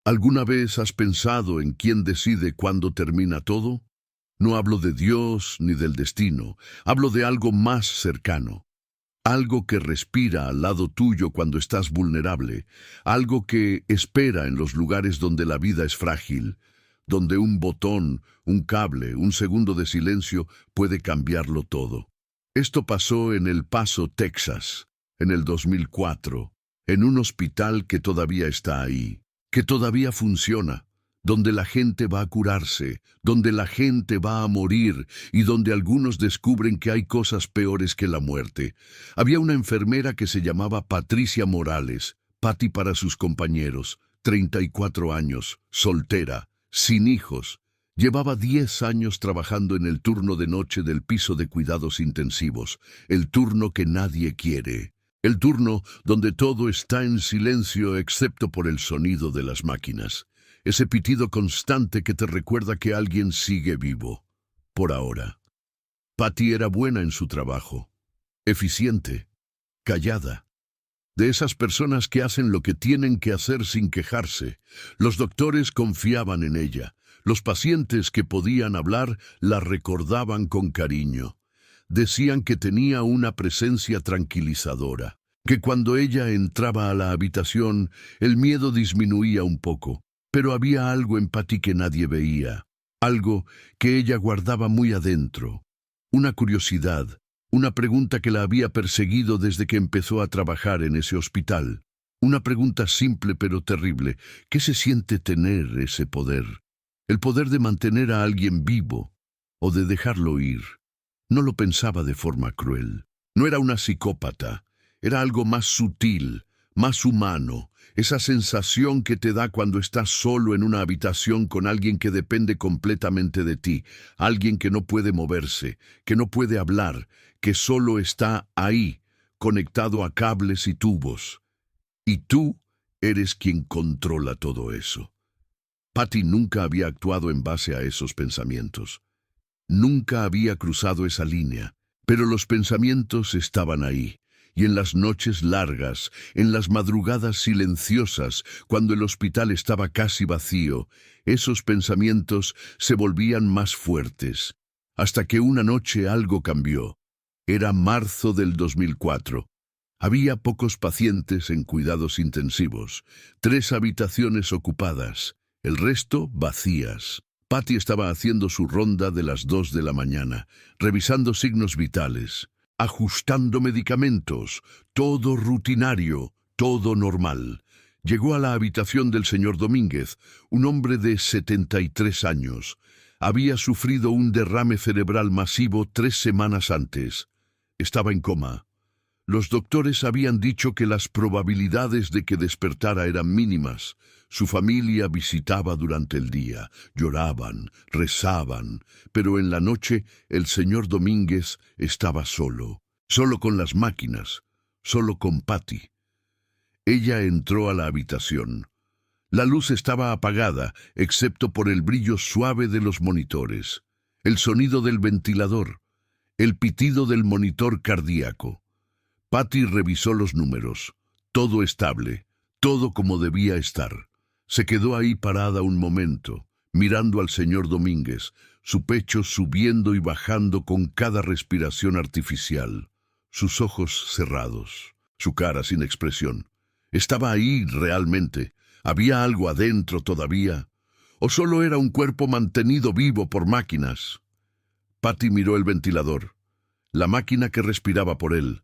¿Alguna vez has pensado en quién decide cuándo termina todo? No hablo de Dios ni del destino, hablo de algo más cercano. Algo que respira al lado tuyo cuando estás vulnerable, algo que espera en los lugares donde la vida es frágil, donde un botón, un cable, un segundo de silencio puede cambiarlo todo. Esto pasó en El Paso, Texas, en el 2004, en un hospital que todavía está ahí, que todavía funciona, donde la gente va a curarse, donde la gente va a morir y donde algunos descubren que hay cosas peores que la muerte. Había una enfermera que se llamaba Patricia Morales, Patty para sus compañeros, 34 años, soltera, sin hijos. Llevaba 10 años trabajando en el turno de noche del piso de cuidados intensivos, el turno que nadie quiere. El turno donde todo está en silencio excepto por el sonido de las máquinas. Ese pitido constante que te recuerda que alguien sigue vivo. Por ahora. Patty era buena en su trabajo. Eficiente. Callada. De esas personas que hacen lo que tienen que hacer sin quejarse. Los doctores confiaban en ella. Los pacientes que podían hablar la recordaban con cariño. Decían que tenía una presencia tranquilizadora, que cuando ella entraba a la habitación, el miedo disminuía un poco, pero había algo en Patty que nadie veía, algo que ella guardaba muy adentro, una curiosidad, una pregunta que la había perseguido desde que empezó a trabajar en ese hospital, una pregunta simple pero terrible: ¿qué se siente tener ese poder? El poder de mantener a alguien vivo o de dejarlo ir. No lo pensaba de forma cruel. No era una psicópata. Era algo más sutil, más humano. Esa sensación que te da cuando estás solo en una habitación con alguien que depende completamente de ti. Alguien que no puede moverse, que no puede hablar, que solo está ahí, conectado a cables y tubos. Y tú eres quien controla todo eso. Patty nunca había actuado en base a esos pensamientos. Nunca había cruzado esa línea, pero los pensamientos estaban ahí, y en las noches largas, en las madrugadas silenciosas, cuando el hospital estaba casi vacío, esos pensamientos se volvían más fuertes, hasta que una noche algo cambió. Era marzo del 2004. Había pocos pacientes en cuidados intensivos, 3 habitaciones ocupadas, el resto vacías. Patty estaba haciendo su ronda de las 2 de la mañana, revisando signos vitales, ajustando medicamentos, todo rutinario, todo normal. Llegó a la habitación del señor Domínguez, un hombre de 73 años. Había sufrido un derrame cerebral masivo 3 semanas antes. Estaba en coma. Los doctores habían dicho que las probabilidades de que despertara eran mínimas. Su familia visitaba durante el día, lloraban, rezaban, pero en la noche el señor Domínguez estaba solo, solo con las máquinas, solo con Patty. Ella entró a la habitación. La luz estaba apagada, excepto por el brillo suave de los monitores, el sonido del ventilador, el pitido del monitor cardíaco. Patty revisó los números. Todo estable, todo como debía estar. Se quedó ahí parada un momento, mirando al señor Domínguez, su pecho subiendo y bajando con cada respiración artificial, sus ojos cerrados, su cara sin expresión. ¿Estaba ahí realmente? ¿Había algo adentro todavía? ¿O solo era un cuerpo mantenido vivo por máquinas? Patty miró el ventilador, la máquina que respiraba por él.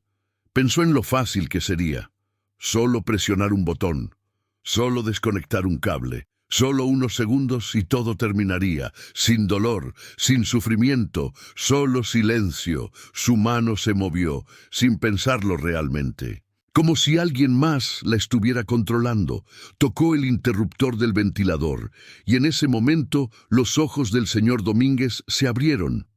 Pensó en lo fácil que sería. Solo presionar un botón, solo desconectar un cable, solo unos segundos y todo terminaría, sin dolor, sin sufrimiento, solo silencio. Su mano se movió, sin pensarlo realmente, como si alguien más la estuviera controlando. Tocó el interruptor del ventilador, y en ese momento los ojos del señor Domínguez se abrieron.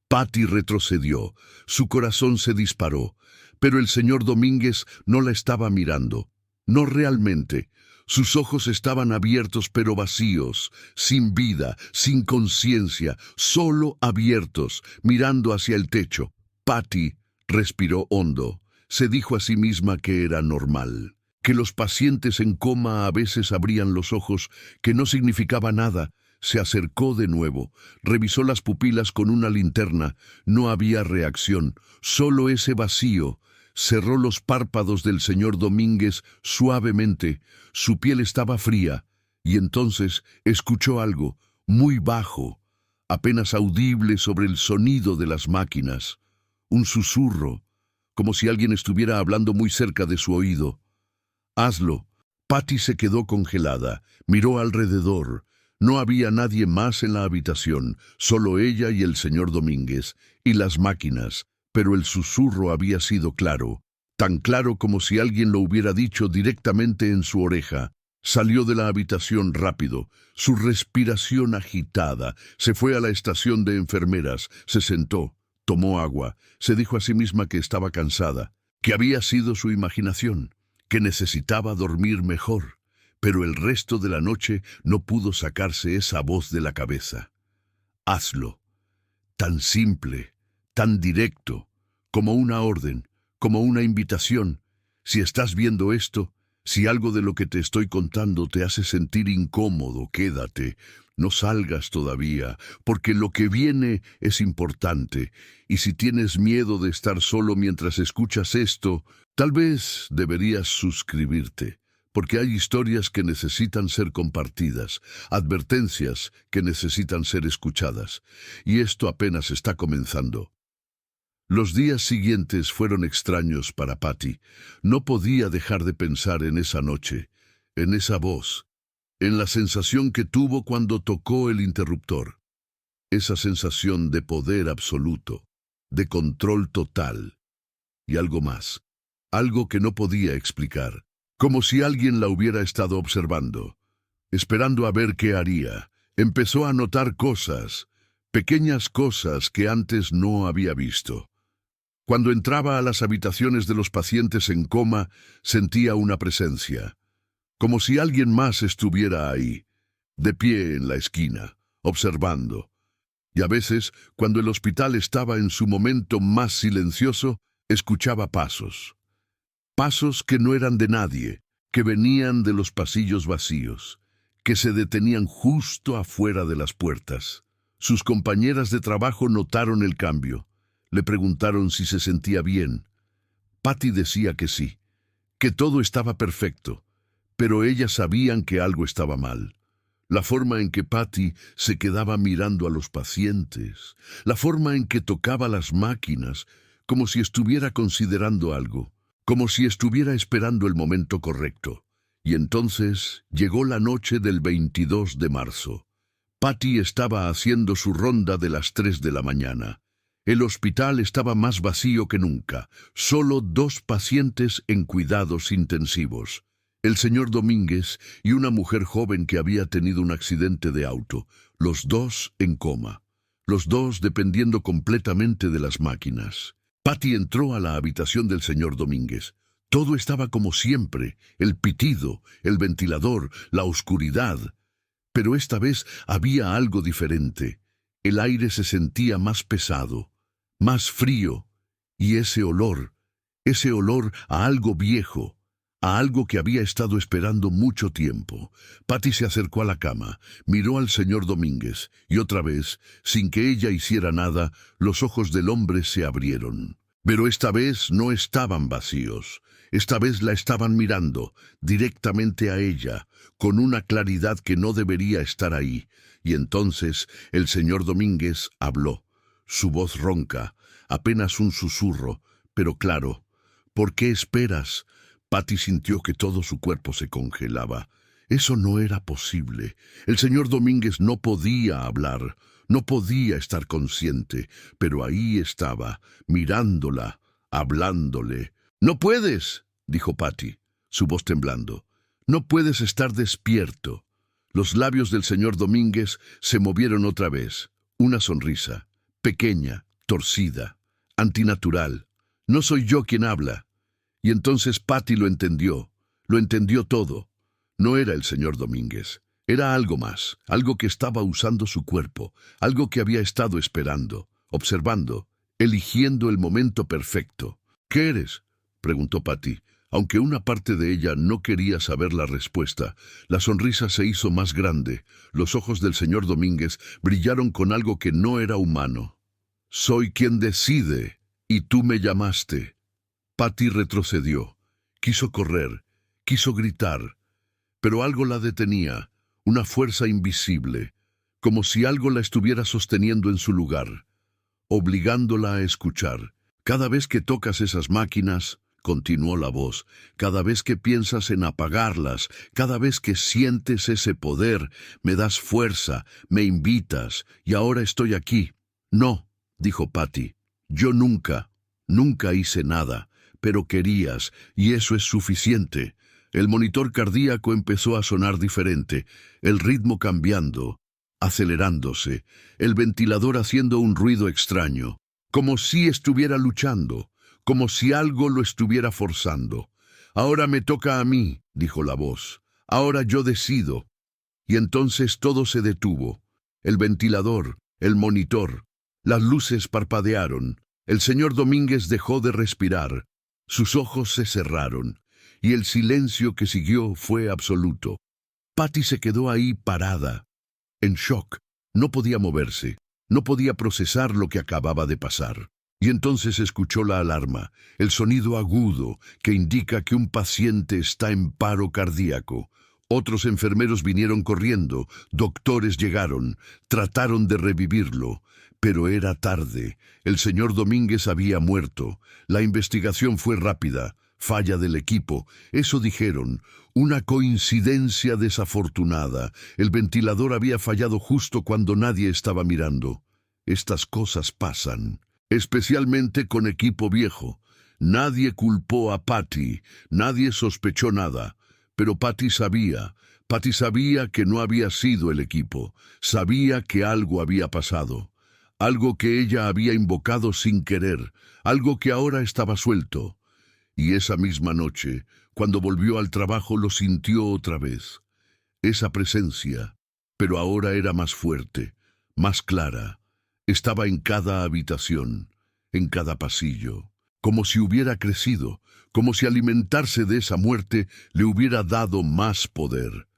Patty retrocedió, su corazón se disparó, pero el señor Domínguez no la estaba mirando. No realmente. Sus ojos estaban abiertos pero vacíos, sin vida, sin conciencia, solo abiertos, mirando hacia el techo. Patty respiró hondo. Se dijo a sí misma que era normal. que los pacientes en coma a veces abrían los ojos, que no significaba nada. Se acercó de nuevo, revisó las pupilas con una linterna. No había reacción, solo ese vacío. Cerró los párpados del señor Domínguez suavemente. Su piel estaba fría, y entonces escuchó algo, muy bajo, apenas audible sobre el sonido de las máquinas. Un susurro, como si alguien estuviera hablando muy cerca de su oído. «Hazlo». Patty se quedó congelada, miró alrededor. No había nadie más en la habitación, solo ella y el señor Domínguez, y las máquinas, pero el susurro había sido claro, tan claro como si alguien lo hubiera dicho directamente en su oreja. Salió de la habitación rápido, su respiración agitada, se fue a la estación de enfermeras, se sentó, tomó agua, se dijo a sí misma que estaba cansada, que había sido su imaginación, que necesitaba dormir mejor. Pero el resto de la noche no pudo sacarse esa voz de la cabeza. Hazlo. Tan simple, tan directo, como una orden, como una invitación. Si estás viendo esto, si algo de lo que te estoy contando te hace sentir incómodo, quédate. No salgas todavía, porque lo que viene es importante. Y si tienes miedo de estar solo mientras escuchas esto, tal vez deberías suscribirte. Porque hay historias que necesitan ser compartidas, advertencias que necesitan ser escuchadas. Y esto apenas está comenzando. Los días siguientes fueron extraños para Patty. No podía dejar de pensar en esa noche, en esa voz, en la sensación que tuvo cuando tocó el interruptor. Esa sensación de poder absoluto, de control total. Y algo más, algo que no podía explicar. Como si alguien la hubiera estado observando, esperando a ver qué haría. Empezó a notar cosas, pequeñas cosas que antes no había visto. Cuando entraba a las habitaciones de los pacientes en coma, sentía una presencia, como si alguien más estuviera ahí, de pie en la esquina, observando. Y a veces, cuando el hospital estaba en su momento más silencioso, escuchaba pasos. Pasos que no eran de nadie, que venían de los pasillos vacíos, que se detenían justo afuera de las puertas. Sus compañeras de trabajo notaron el cambio. Le preguntaron si se sentía bien. Patty decía que sí, que todo estaba perfecto, pero ellas sabían que algo estaba mal. La forma en que Patty se quedaba mirando a los pacientes, la forma en que tocaba las máquinas, como si estuviera considerando algo, como si estuviera esperando el momento correcto. Y entonces llegó la noche del 22 de marzo. Patty estaba haciendo su ronda de las 3 de la mañana. El hospital estaba más vacío que nunca, solo 2 pacientes en cuidados intensivos. El señor Domínguez y una mujer joven que había tenido un accidente de auto, los 2 en coma, los 2 dependiendo completamente de las máquinas. Patty entró a la habitación del señor Domínguez. Todo estaba como siempre, el pitido, el ventilador, la oscuridad. Pero esta vez había algo diferente. El aire se sentía más pesado, más frío, y ese olor a algo viejo, a algo que había estado esperando mucho tiempo. Patty se acercó a la cama, miró al señor Domínguez, y otra vez, sin que ella hiciera nada, los ojos del hombre se abrieron. Pero esta vez no estaban vacíos. Esta vez la estaban mirando, directamente a ella, con una claridad que no debería estar ahí. Y entonces el señor Domínguez habló. Su voz ronca, apenas un susurro, pero claro. «¿Por qué esperas?» Patty sintió que todo su cuerpo se congelaba. Eso no era posible. El señor Domínguez no podía hablar, no podía estar consciente, pero ahí estaba, mirándola, hablándole. «No puedes», dijo Patty, su voz temblando. «No puedes estar despierto». Los labios del señor Domínguez se movieron otra vez. Una sonrisa, pequeña, torcida, antinatural. «No soy yo quien habla». Y entonces Patty lo entendió todo. No era el señor Domínguez, era algo más, algo que estaba usando su cuerpo, algo que había estado esperando, observando, eligiendo el momento perfecto. «¿Qué eres?», preguntó Patty. Aunque una parte de ella no quería saber la respuesta, la sonrisa se hizo más grande. Los ojos del señor Domínguez brillaron con algo que no era humano. «Soy quien decide, y tú me llamaste». Patty retrocedió. Quiso correr, quiso gritar, pero algo la detenía, una fuerza invisible, como si algo la estuviera sosteniendo en su lugar, obligándola a escuchar. «Cada vez que tocas esas máquinas», continuó la voz, «cada vez que piensas en apagarlas, cada vez que sientes ese poder, me das fuerza, me invitas, y ahora estoy aquí». «No», dijo Patty, «yo nunca hice nada, pero querías, y eso es suficiente». El monitor cardíaco empezó a sonar diferente, el ritmo cambiando, acelerándose, el ventilador haciendo un ruido extraño, como si estuviera luchando, como si algo lo estuviera forzando. «Ahora me toca a mí», dijo la voz, «ahora yo decido». Y entonces todo se detuvo. El ventilador, el monitor, las luces parpadearon, el señor Domínguez dejó de respirar, sus ojos se cerraron, y el silencio que siguió fue absoluto. Patty se quedó ahí parada, en shock. No podía moverse, no podía procesar lo que acababa de pasar. Y entonces escuchó la alarma, el sonido agudo que indica que un paciente está en paro cardíaco. Otros enfermeros vinieron corriendo, doctores llegaron, trataron de revivirlo, pero era tarde. El señor Domínguez había muerto. La investigación fue rápida. Falla del equipo, eso dijeron, una coincidencia desafortunada. El ventilador había fallado justo cuando nadie estaba mirando. Estas cosas pasan, especialmente con equipo viejo. Nadie culpó a Patty, nadie sospechó nada, pero Patty sabía que no había sido el equipo, sabía que algo había pasado, algo que ella había invocado sin querer, algo que ahora estaba suelto. Y esa misma noche, cuando volvió al trabajo, lo sintió otra vez. Esa presencia, pero ahora era más fuerte, más clara. Estaba en cada habitación, en cada pasillo, como si hubiera crecido, como si alimentarse de esa muerte le hubiera dado más poder.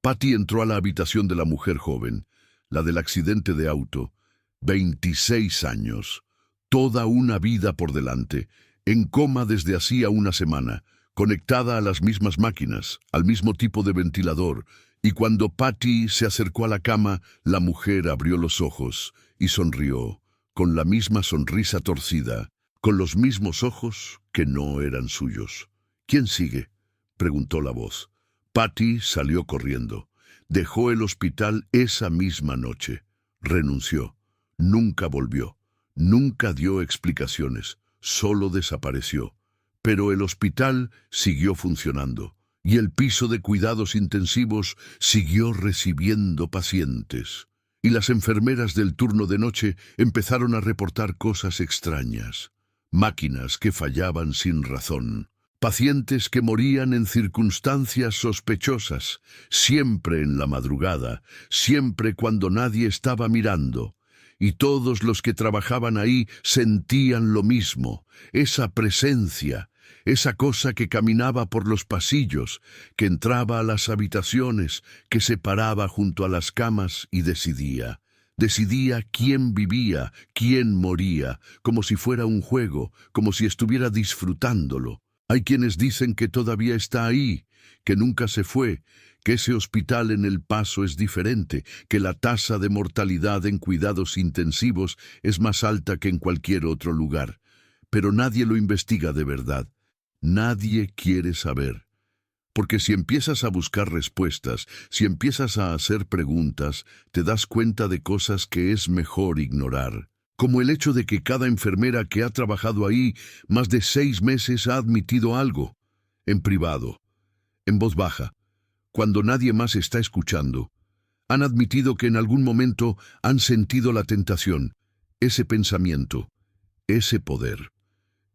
Patty entró a la habitación de la mujer joven, la del accidente de auto. 26 años, toda una vida por delante, en coma desde hacía una semana, conectada a las mismas máquinas, al mismo tipo de ventilador, y cuando Patty se acercó a la cama, la mujer abrió los ojos y sonrió, con la misma sonrisa torcida, con los mismos ojos que no eran suyos. «¿Quién sigue?», preguntó la voz. Patty salió corriendo. Dejó el hospital esa misma noche. Renunció. Nunca volvió. Nunca dio explicaciones. Solo desapareció. Pero el hospital siguió funcionando, y el piso de cuidados intensivos siguió recibiendo pacientes. Y las enfermeras del turno de noche empezaron a reportar cosas extrañas. Máquinas que fallaban sin razón. Pacientes que morían en circunstancias sospechosas, siempre en la madrugada, siempre cuando nadie estaba mirando. Y todos los que trabajaban ahí sentían lo mismo, esa presencia, esa cosa que caminaba por los pasillos, que entraba a las habitaciones, que se paraba junto a las camas y decidía. Decidía quién vivía, quién moría, como si fuera un juego, como si estuviera disfrutándolo. Hay quienes dicen que todavía está ahí, que nunca se fue, que ese hospital en El Paso es diferente, que la tasa de mortalidad en cuidados intensivos es más alta que en cualquier otro lugar. Pero nadie lo investiga de verdad. Nadie quiere saber. Porque si empiezas a buscar respuestas, si empiezas a hacer preguntas, te das cuenta de cosas que es mejor ignorar. Como el hecho de que cada enfermera que ha trabajado ahí más de 6 meses ha admitido algo, en privado, en voz baja, cuando nadie más está escuchando. Han admitido que en algún momento han sentido la tentación, ese pensamiento, ese poder,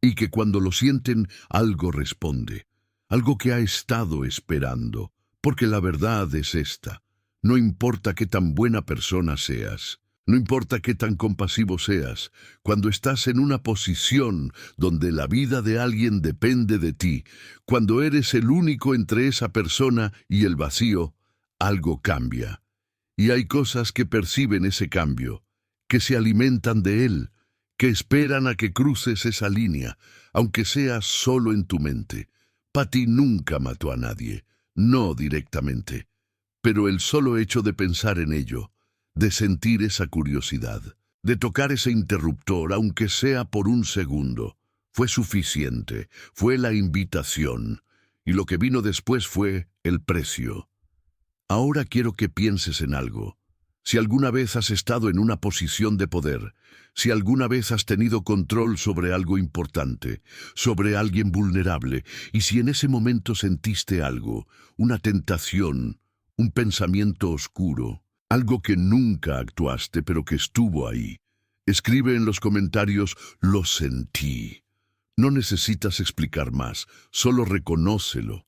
y que cuando lo sienten algo responde, algo que ha estado esperando, porque la verdad es esta: no importa qué tan buena persona seas, No importa qué tan compasivo seas, cuando estás en una posición donde la vida de alguien depende de ti, cuando eres el único entre esa persona y el vacío, algo cambia. Y hay cosas que perciben ese cambio, que se alimentan de él, que esperan a que cruces esa línea, aunque sea solo en tu mente. Patty nunca mató a nadie, no directamente, pero el solo hecho de pensar en ello, de sentir esa curiosidad, de tocar ese interruptor, aunque sea por un segundo, fue suficiente, fue la invitación, y lo que vino después fue el precio. Ahora quiero que pienses en algo. Si alguna vez has estado en una posición de poder, si alguna vez has tenido control sobre algo importante, sobre alguien vulnerable, y si en ese momento sentiste algo, una tentación, un pensamiento oscuro, algo que nunca actuaste pero que estuvo ahí, escribe en los comentarios, lo sentí. No necesitas explicar más, solo reconócelo.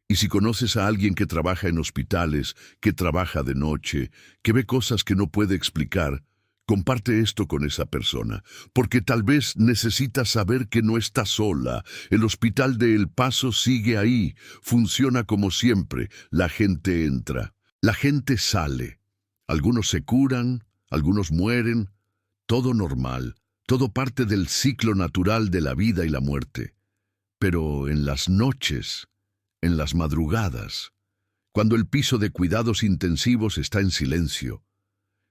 Y si conoces a alguien que trabaja en hospitales, que trabaja de noche, que ve cosas que no puede explicar, comparte esto con esa persona, porque tal vez necesitas saber que no está sola. El hospital de El Paso sigue ahí, funciona como siempre. La gente entra, la gente sale. Algunos se curan, algunos mueren, todo normal, todo parte del ciclo natural de la vida y la muerte. Pero en las noches, en las madrugadas, cuando el piso de cuidados intensivos está en silencio,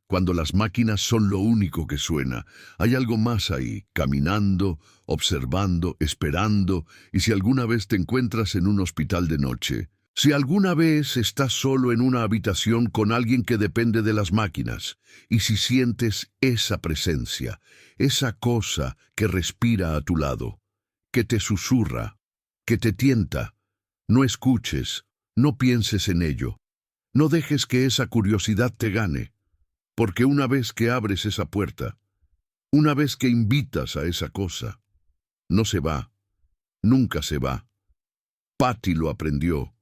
cuando las máquinas son lo único que suena, hay algo más ahí, caminando, observando, esperando, y si alguna vez te encuentras en un hospital de noche, si alguna vez estás solo en una habitación con alguien que depende de las máquinas, y si sientes esa presencia, esa cosa que respira a tu lado, que te susurra, que te tienta, no escuches, no pienses en ello. No dejes que esa curiosidad te gane, porque una vez que abres esa puerta, una vez que invitas a esa cosa, no se va, nunca se va. Patty lo aprendió,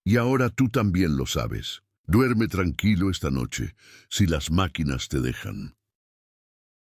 y ahora tú también lo sabes. Duerme tranquilo esta noche, si las máquinas te dejan.